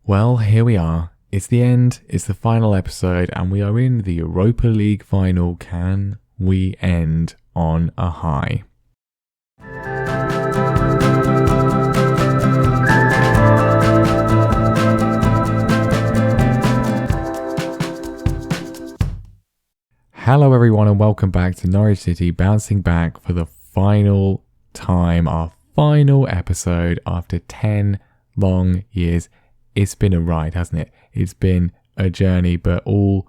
Well, here we are. It's the end, it's the final episode, and we are in the Europa League final. Can we end on a high? Hello everyone and welcome back to Norwich City, bouncing back for the final time, our final episode after 10 long years. It's been a ride, hasn't it? It's been a journey, but all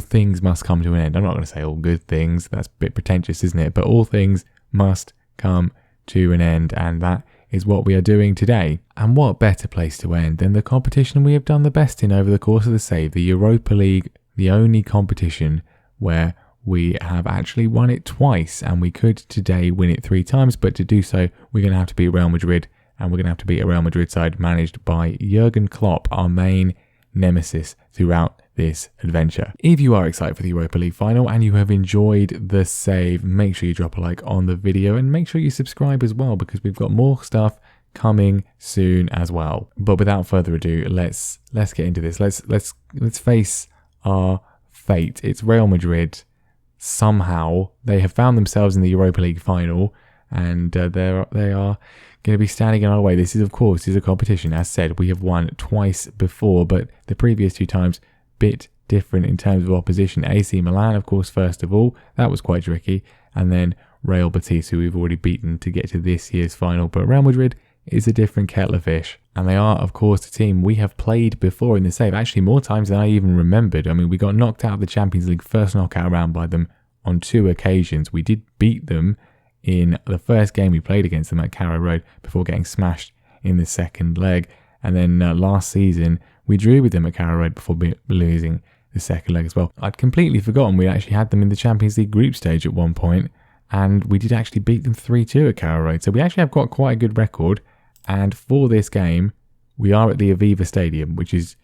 things must come to an end. I'm not going to say all good things. That's a bit pretentious, isn't it? But all things must come to an end, and that is what we are doing today. And what better place to end than the competition we have done the best in over the course of the save, the Europa League, the only competition where we have actually won it twice, and we could today win it 3 times, but to do so, we're going to have to beat Real Madrid. And we're going to have to beat a Real Madrid side managed by Jurgen Klopp, our main nemesis throughout this adventure. If you are excited for the Europa League final and you have enjoyed the save, make sure you drop a like on the video and make sure you subscribe as well, because we've got more stuff coming soon as well. But without further ado, let's get into this. Let's face our fate. It's Real Madrid. Somehow they have found themselves in the Europa League final, and they are going to be standing in our way. This is, of course, a competition. As said, we have won twice before, but the previous 2 times bit different in terms of opposition. AC Milan, of course, first of all, that was quite tricky, and then Real Betis, who we've already beaten to get to this year's final. But Real Madrid is a different kettle of fish, and they are, of course, a team we have played before in the save, actually more times than I even remembered. I mean, we got knocked out of the Champions League first knockout round by them on 2 occasions. We did beat them in the first game we played against them at Carrow Road before getting smashed in the second leg. And then last season, we drew with them at Carrow Road before losing the second leg as well. I'd completely forgotten we actually had them in the Champions League group stage at one point, and we did actually beat them 3-2 at Carrow Road. So we actually have got quite a good record. And for this game, we are at the Aviva Stadium, which is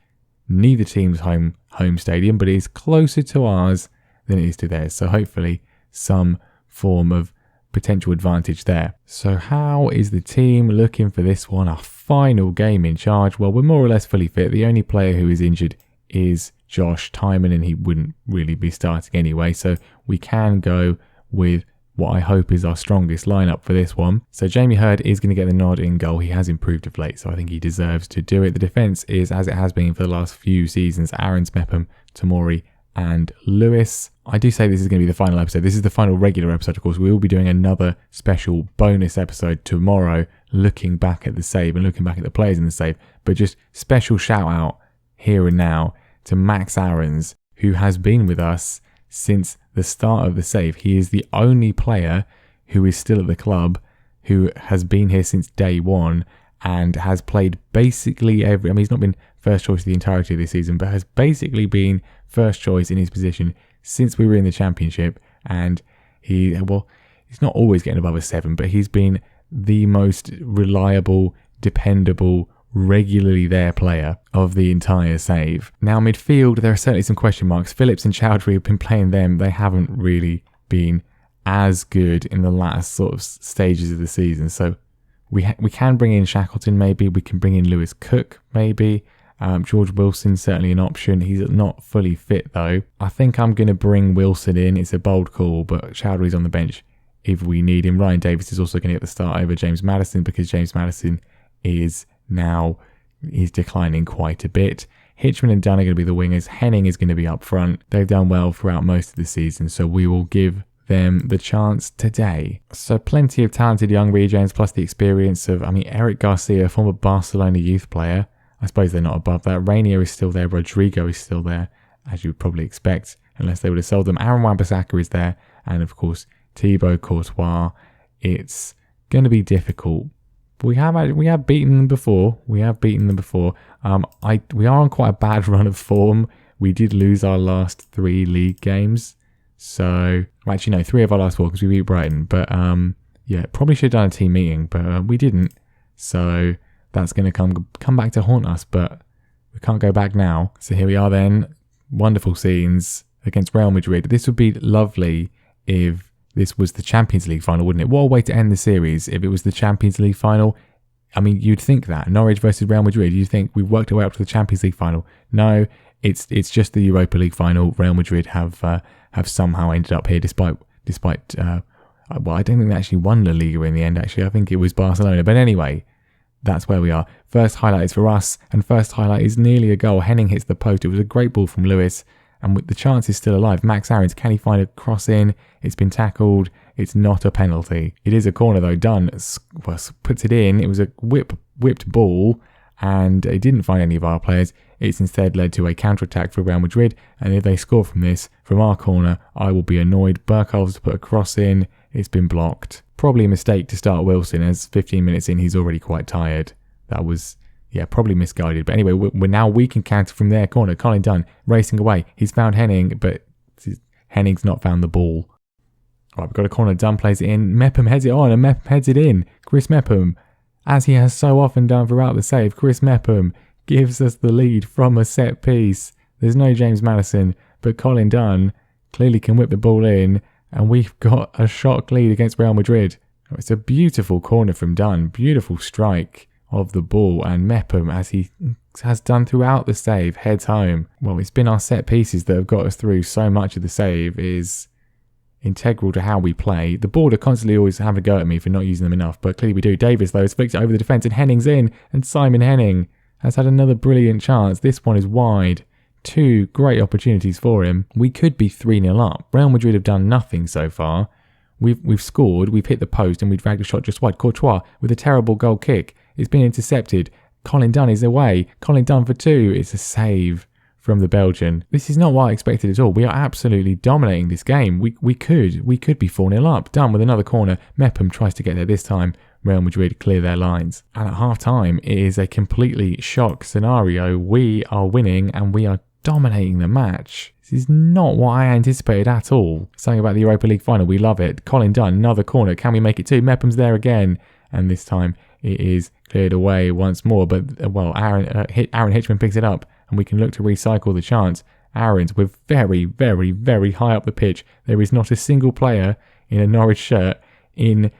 neither team's home stadium, but it is closer to ours than it is to theirs. So hopefully some form of potential advantage there. So how is the team looking for this one, our final game in charge? Well, we're more or less fully fit. The only player who is injured is Josh Tymon, and he wouldn't really be starting anyway, so we can go with what I hope is our strongest lineup for this one. So Jamie Hurd is going to get the nod in goal. He has improved of late, so I think he deserves to do it. The defence is, as it has been for the last few seasons, Aarons, Mepham, Tomori and Lewis. I do say this is going to be the final episode. This is the final regular episode, of course. We will be doing another special bonus episode tomorrow, looking back at the save and looking back at the players in the save. But just special shout out here and now to Max Aarons, who has been with us since the start of the save. He is the only player who is still at the club, who has been here since day one and has played basically he's not been first choice the entirety of this season, but has basically been first choice in his position since we were in the Championship. And he's not always getting above a 7, but he's been the most reliable, dependable, regularly there player of the entire save. Now midfield, there are certainly some question marks. Phillips and Chowdhury have been playing them. They haven't really been as good in the last sort of stages of the season. So we can bring in Shackleton maybe. We can bring in Lewis Cook maybe. George Wilson, certainly an option. He's not fully fit though. I think I'm going to bring Wilson in. It's a bold call, but Chowdhury's on the bench if we need him. Ryan Davis is also going to get the start over James Maddison, because James Maddison is he's declining quite a bit. Hitchman and Dunn are going to be the wingers. Henning is going to be up front. They've done well throughout most of the season, so we will give them the chance today. So plenty of talented young regens, plus the experience of, Eric Garcia, former Barcelona youth player. I suppose they're not above that. Rainier is still there. Rodrigo is still there, as you would probably expect, unless they would have sold them. Aaron Wan-Bissaka is there. And of course, Thibaut Courtois. It's going to be difficult. But we have beaten them before. We are on quite a bad run of form. We did lose our last 3 league games. So, actually no, 3 of our last 4, because we beat Brighton. But probably should have done a team meeting, but we didn't. So that's going to come back to haunt us, but we can't go back now. So here we are then. Wonderful scenes against Real Madrid. This would be lovely if this was the Champions League final, wouldn't it? What a way to end the series if it was the Champions League final. I mean, you'd think that. Norwich versus Real Madrid, you'd think we've worked our way up to the Champions League final. No, it's just the Europa League final. Real Madrid have somehow ended up here despite well, I don't think they actually won La Liga in the end, actually. I think it was Barcelona. But anyway, that's where we are. First highlight is for us, and first highlight is nearly a goal. Henning hits the post. It was a great ball from Lewis, and with the chance is still alive. Max Aarons, can he find a cross in? It's been tackled. It's not a penalty. It is a corner, though. Dunn puts it in. It was a whipped ball, and it didn't find any of our players. It's instead led to a counter-attack for Real Madrid, and if they score from this, from our corner, I will be annoyed. Berghuis put a cross in. It's been blocked. Probably a mistake to start Wilson, as 15 minutes in, he's already quite tired. That was, probably misguided. But anyway, we can counter from their corner. Colin Dunn racing away. He's found Henning, but Henning's not found the ball. Right, we've got a corner. Dunn plays it in. Mepham heads it on, and Mepham heads it in. Chris Mepham, as he has so often done throughout the save, Chris Mepham gives us the lead from a set piece. There's no James Maddison, but Colin Dunn clearly can whip the ball in, and we've got a shock lead against Real Madrid. It's a beautiful corner from Dunn. Beautiful strike of the ball, and Mepham, as he has done throughout the save, heads home. Well, it's been our set pieces that have got us through. So much of the save is integral to how we play. The board are constantly always having a go at me for not using them enough, but clearly we do. Davis, though, has flicked it over the defence, and Henning's in, and Simon Henning has had another brilliant chance. This one is wide. Two great opportunities for him. We could be 3-0 up. Real Madrid have done nothing so far. We've scored, we've hit the post, and we've dragged a shot just wide. Courtois with a terrible goal kick. It's been intercepted. Colin Dunn is away. Colin Dunn for two. It's a save from the Belgian. This is not what I expected at all. We are absolutely dominating this game. We could be 4-0 up. Dunn with another corner. Mepham tries to get there this time. Real Madrid clear their lines. And at half-time, it is a completely shock scenario. We are winning, and we are dominating the match. This is not what I anticipated at all. Something about the Europa League final, we love it. Colin Dunn, another corner. Can we make it two? Mepham's there again, and this time it is cleared away once more. But Aaron Hitchman picks it up, and we can look to recycle the chance. Aarons, we're very, very, very high up the pitch. There is not a single player in a Norwich shirt in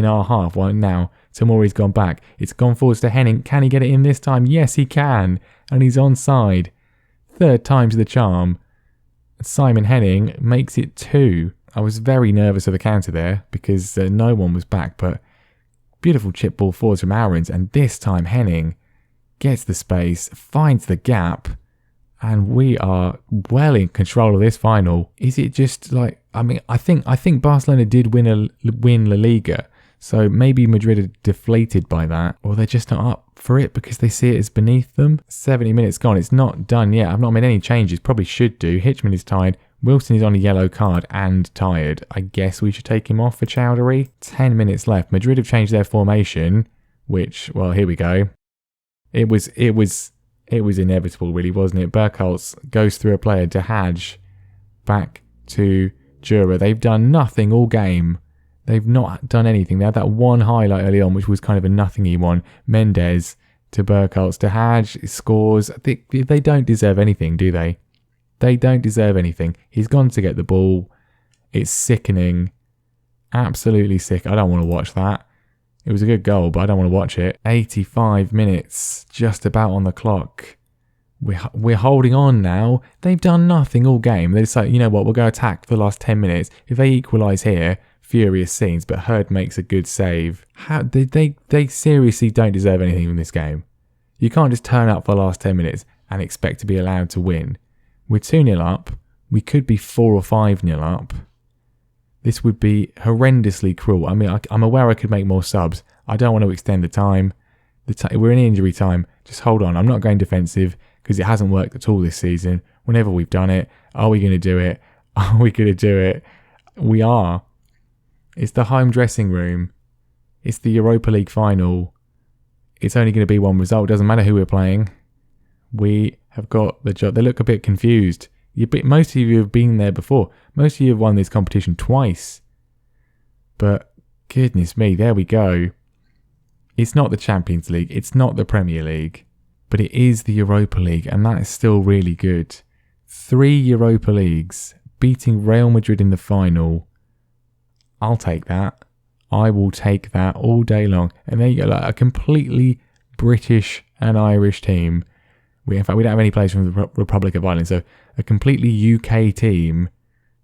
our half. Well, now Tomori's gone back. It's gone forwards to Henning. Can he get it in this time? Yes, he can, and he's onside. Third time's the charm. Simon Henning makes it 2. I was very nervous of the counter there because no one was back, but beautiful chip ball forwards from Aarons, and this time Henning gets the space, finds the gap, and we are well in control of this final. Is it just like, I think Barcelona did win La Liga, so maybe Madrid are deflated by that, or they're just not up for it because they see it as beneath them. 70 minutes gone. It's not done yet. I've not made any changes. Probably should do. Hitchman is tired. Wilson is on a yellow card and tired. I guess we should take him off for Chowdhury. 10 minutes left. Madrid have changed their formation, which, well, here we go. It was inevitable, really, wasn't it? Berghuis goes through a player. De Hage back to Jura. They've done nothing all game. They've not done anything. They had that one highlight early on, which was kind of a nothingy one. Mendes to Berghuis. De Hage scores. They don't deserve anything, do they? They don't deserve anything. He's gone to get the ball. It's sickening. Absolutely sick. I don't want to watch that. It was a good goal, but I don't want to watch it. 85 minutes, just about on the clock. We're holding on now. They've done nothing all game. They decide, you know what, we'll go attack for the last 10 minutes. If they equalise here, furious scenes, but Hurd makes a good save. How they seriously don't deserve anything in this game. You can't just turn up for the last 10 minutes and expect to be allowed to win. We're 2-0 up. We could be 4 or 5-0 up. This would be horrendously cruel. I mean, I'm aware I could make more subs. I don't want to extend the time. We're in injury time. Just hold on. I'm not going defensive because it hasn't worked at all this season. Whenever we've done it, are we going to do it? Are we going to do it? We are. It's the home dressing room. It's the Europa League final. It's only going to be one result. Doesn't matter who we're playing. We have got the job. They look a bit confused. Most of you have been there before. Most of you have won this competition twice. But goodness me, there we go. It's not the Champions League. It's not the Premier League. But it is the Europa League, and that is still really good. 3 Europa Leagues, beating Real Madrid in the final. I'll take that. I will take that all day long. And there you go, like a completely British and Irish team. In fact, we don't have any players from the Republic of Ireland. So a completely UK team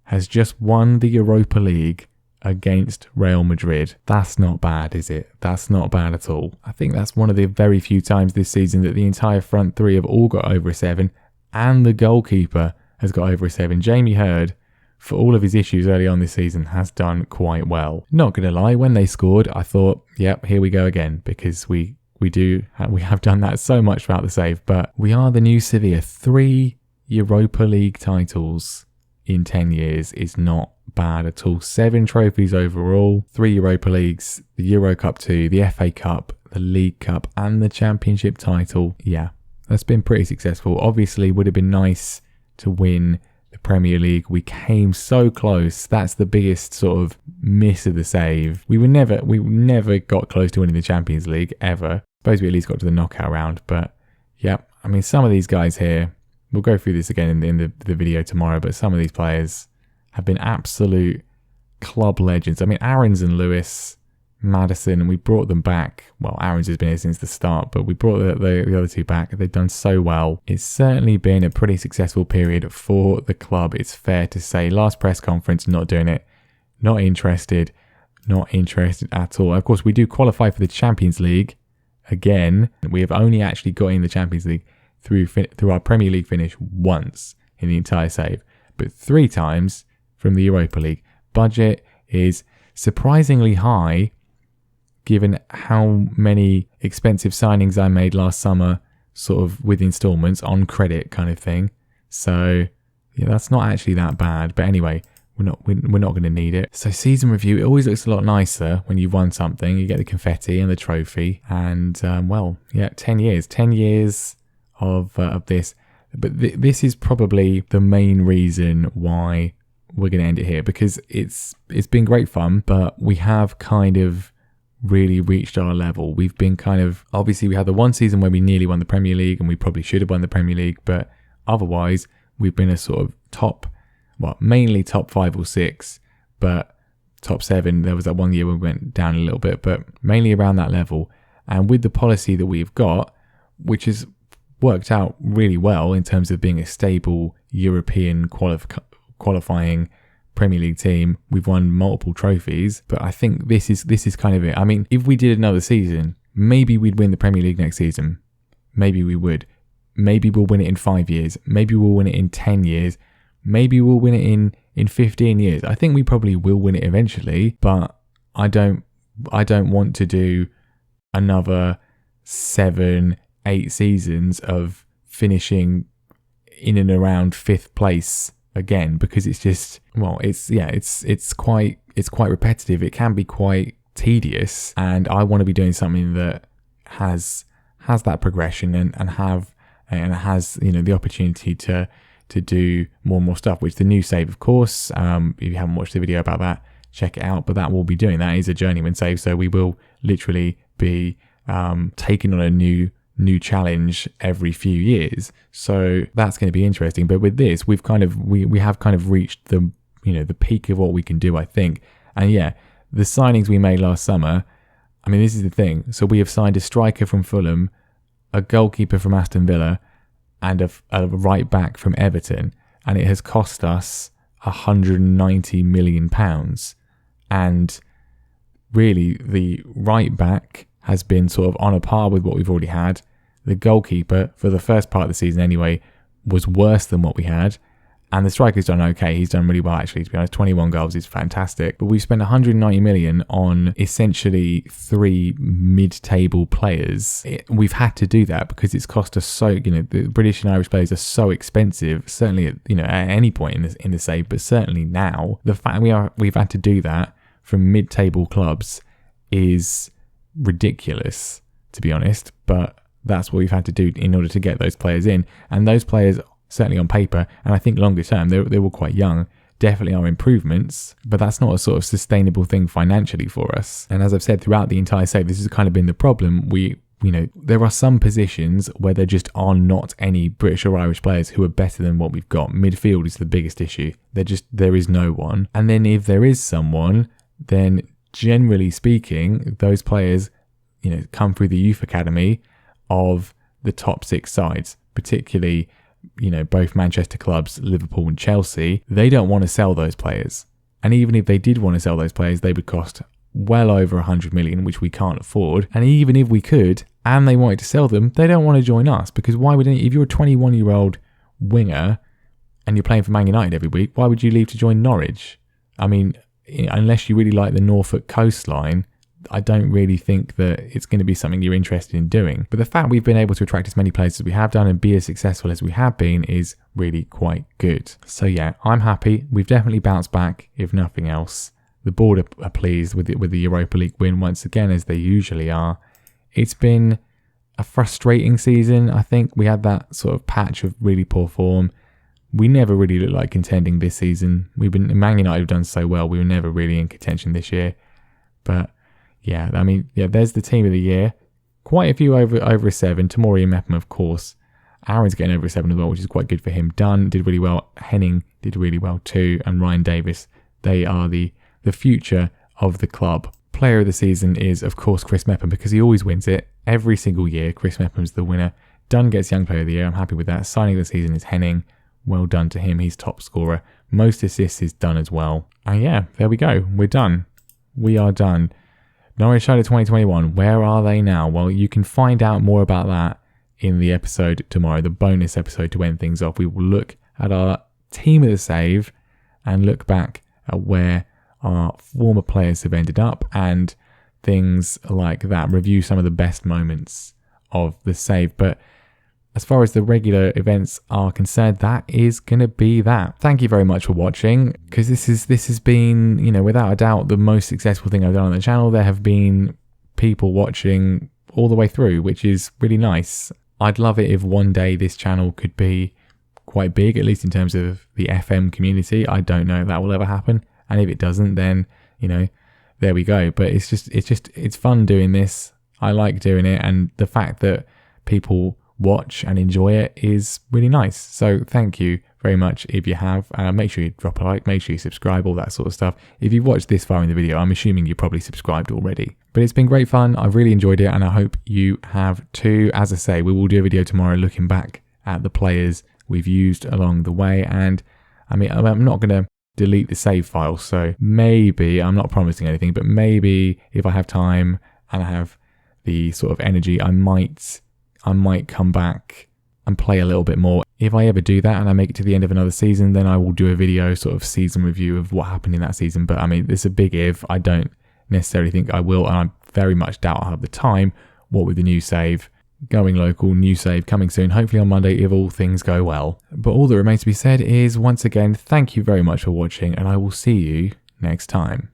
has just won the Europa League against Real Madrid. That's not bad, is it? That's not bad at all. I think that's one of the very few times this season that the entire front three have all got over a 7, and the goalkeeper has got over a 7. Jamie Hurd, for all of his issues early on this season, has done quite well. Not going to lie, when they scored, I thought, yep, here we go again, because we have done that so much throughout the save. But we are the new Sevilla. 3 Europa League titles in 10 years is not bad at all. 7 trophies overall, 3 Europa Leagues, the Euro Cup 2, the FA Cup, the League Cup, and the Championship title. Yeah, that's been pretty successful. Obviously, would have been nice to win the Premier League. We came so close. That's the biggest sort of miss of the save. We never got close to winning the Champions League ever. Suppose we at least got to the knockout round. But yeah, I mean, some of these guys here, we'll go through this again in the video tomorrow, but some of these players have been absolute club legends. I mean, Aarons and Lewis, Maddison, and we brought them back. Well, Aarons has been here since the start, but we brought the other two back. They've done so well. It's certainly been a pretty successful period for the club, it's fair to say. Last press conference, not doing it. Not interested at all. Of course, we do qualify for the Champions League. Again, we have only actually got in the Champions League through our Premier League finish once in the entire save, but 3 times from the Europa League. Budget is surprisingly high given how many expensive signings I made last summer, sort of with installments on credit kind of thing. So yeah, that's not actually that bad. But anyway, we're not going to need it. So season review, it always looks a lot nicer when you've won something. You get the confetti and the trophy, and 10 years of this. But this is probably the main reason why we're going to end it here, because it's been great fun, but we have kind of really reached our level. We've been obviously we had the one season where we nearly won the Premier League, and we probably should have won the Premier League, but otherwise we've been a sort of mainly top 5 or 6, but top 7. There was that one year when we went down a little bit, but mainly around that level. And with the policy that we've got, which has worked out really well in terms of being a stable European qualifying Premier League team, we've won multiple trophies. But I think this is kind of it. I mean, if we did another season, maybe we'd win the Premier League next season. Maybe we would. Maybe we'll win it in 5 years. Maybe we'll win it in 10 years. Maybe we'll win it in 15 years. I think we probably will win it eventually, but I don't want to do another 7, 8 seasons of finishing in and around 5th place again, because it's just, it's quite repetitive. It can be quite tedious, and I want to be doing something that has that progression and has the opportunity to do more and more stuff, which the new save, of course, if you haven't watched the video about that, check it out. But that will be doing, that is a journeyman save, so we will literally be taking on a new challenge every few years. So that's going to be interesting. But with this, we have kind of reached the peak of what we can do, I think. And yeah, the signings we made last summer, I mean, this is the thing. So we have signed a striker from Fulham, a goalkeeper from Aston Villa, and a right back from Everton, and it has cost us £190 million. And really, the right back has been sort of on a par with what we've already had. The goalkeeper, for the first part of the season anyway, was worse than what we had. And the striker's done okay. He's done really well, actually, to be honest. 21 goals is fantastic. But we've spent 190 million on essentially 3 mid-table players. We've had to do that because it's cost us so, the British and Irish players are so expensive, certainly at any point in the save, but certainly now. The fact we've had to do that from mid-table clubs is ridiculous, to be honest. But that's what we've had to do in order to get those players in. And those players, certainly on paper, and I think longer term, they were quite young, definitely are improvements, but that's not a sort of sustainable thing financially for us. And as I've said throughout the entire save, this has kind of been the problem. There are some positions where there just are not any British or Irish players who are better than what we've got. Midfield is the biggest issue. There is no one. And then if there is someone, then generally speaking, those players, come through the youth academy of the top 6 sides, particularly, both Manchester clubs, Liverpool and Chelsea. They don't want to sell those players. And even if they did want to sell those players, they would cost well over 100 million, which we can't afford. And even if we could, and they wanted to sell them, they don't want to join us, because why would if you're a 21-year-old winger and you're playing for Man United every week, why would you leave to join Norwich? I mean, unless you really like the Norfolk coastline, I don't really think that it's going to be something you're interested in doing. But the fact we've been able to attract as many players as we have done and be as successful as we have been is really quite good. So yeah, I'm happy. We've definitely bounced back, if nothing else. The board are pleased with the Europa League win once again, as they usually are. It's been a frustrating season. I think we had that sort of patch of really poor form. We never really looked like contending this season. Man United have done so well. We were never really in contention this year. But yeah, there's the team of the year. Quite a few over a 7. Tamori and Mepham, of course. Aaron's getting over a 7 as well, which is quite good for him. Dunn did really well. Henning did really well too. And Ryan Davis. They are the future of the club. Player of the season is, of course, Chris Mepham, because he always wins it. Every single year, Chris Mepham's the winner. Dunn gets Young Player of the Year. I'm happy with that. Signing of the season is Henning. Well done to him. He's top scorer. Most assists is done as well. And yeah, there we go. We're done. We are done. Norwich City 2021. Where are they now? Well, you can find out more about that in the episode tomorrow, the bonus episode to end things off. We will look at our team of the save and look back at where our former players have ended up and things like that. Review some of the best moments of the save. But as far as the regular events are concerned, that is going to be that. Thank you very much for watching, because this has been, without a doubt, the most successful thing I've done on the channel. There have been people watching all the way through, which is really nice. I'd love it if one day this channel could be quite big, at least in terms of the FM community. I don't know if that will ever happen. And if it doesn't, then, there we go. But it's fun doing this. I like doing it. And the fact that people watch and enjoy it is really nice. So thank you very much if you have. Make sure you drop a like, make sure you subscribe, all that sort of stuff. If you've watched this far in the video, I'm assuming you're probably subscribed already. But it's been great fun. I've really enjoyed it, and I hope you have too. As I say, we will do a video tomorrow looking back at the players we've used along the way. And I'm not going to delete the save file, so maybe, I'm not promising anything, but maybe if I have time and I have the sort of energy, I might come back and play a little bit more. If I ever do that and I make it to the end of another season, then I will do a video sort of season review of what happened in that season. But it's a big if. I don't necessarily think I will, and I very much doubt I'll have the time. What with the new save, going local, new save coming soon, hopefully on Monday if all things go well. But all that remains to be said is, once again, thank you very much for watching, and I will see you next time.